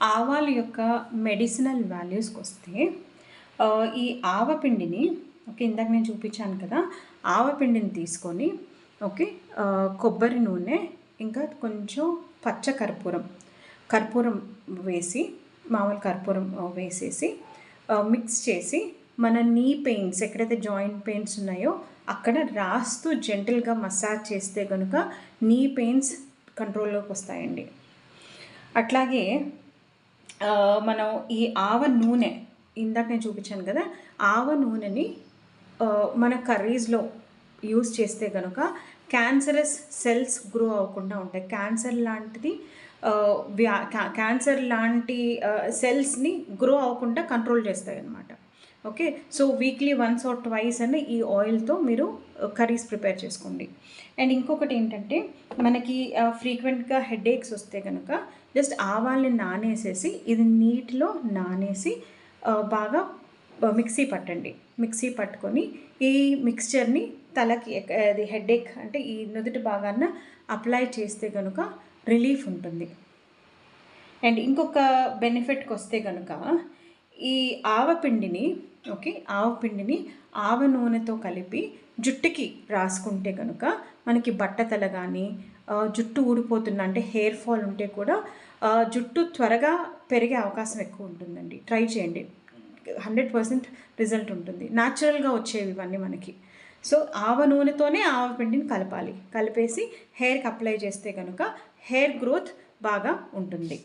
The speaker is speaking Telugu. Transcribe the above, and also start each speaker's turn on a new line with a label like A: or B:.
A: ఆవాల యొక్క మెడిసినల్ వాల్యూస్‌కొస్తే ఈ ఆవపిండిని ఓకే. ఇందాక నేను చూపించాను కదా! ఆవపిండిని తీసుకొని ఓకే. కొబ్బరి నూనె ఇంకా కొంచెం పచ్చ కర్పూరం వేసి మామూలు కర్పూరం వేసేసి మిక్స్ చేసి మన నీ పెయిన్స్ ఎక్కడైతే జాయింట్ పెయిన్స్ ఉన్నాయో అక్కడ రాస్తూ జెంటిల్‌గా మసాజ్ చేస్తే గనుక నీ పెయిన్స్ కంట్రోల్‌లోకి వస్తాయండి. అట్లాగే మనం ఈ ఆవ నూనె ఇందాక నేను చూపించాను కదా! ఆవ నూనెని మన కర్రీస్‌లో యూజ్ చేస్తే గనుక క్యాన్సరస్ సెల్స్ గ్రో అవ్వకుండా ఉంటాయి. క్యాన్సర్ లాంటి సెల్స్‌ని గ్రో అవ్వకుండా కంట్రోల్ చేస్తాయన్నమాట. Okay. So weekly once or twice అని ఈ ఆయిల్‌తో మీరు కర్రీస్ ప్రిపేర్ చేసుకోండి. అండ్ ఇంకొకటి ఏంటంటే మనకి ఫ్రీక్వెంట్‌గా హెడేక్స్ వస్తే కనుక జస్ట్ ఆవాల్ని నానేసేసి ఇది నీటిలో నానేసి బాగా మిక్సీ పట్టండి. మిక్సీ పట్టుకొని ఈ మిక్స్చర్ని తలకి అది హెడేక్ అంటే ఈ నుదుటి భాగాన అప్లై చేస్తే కనుక రిలీఫ్ ఉంటుంది. అండ్ ఇంకొక బెనిఫిట్కి వస్తే కనుక ఈ ఆవపిండిని ఓకే. ఆవపిండిని ఆవ నూనెతో కలిపి జుట్టుకి రాసుకుంటే కనుక మనకి బట్టతల కానీ జుట్టు ఊడిపోతున్న అంటే హెయిర్ ఫాల్ ఉంటే కూడా జుట్టు త్వరగా పెరిగే అవకాశం ఎక్కువ ఉంటుందండి. ట్రై చేయండి. 100% రిజల్ట్ ఉంటుంది. న్యాచురల్గా వచ్చేవి ఇవన్నీ మనకి. సో ఆవ నూనెతోనే ఆవపిండిని కలిపేసి హెయిర్కి అప్లై చేస్తే కనుక హెయిర్ గ్రోత్ బాగా ఉంటుంది.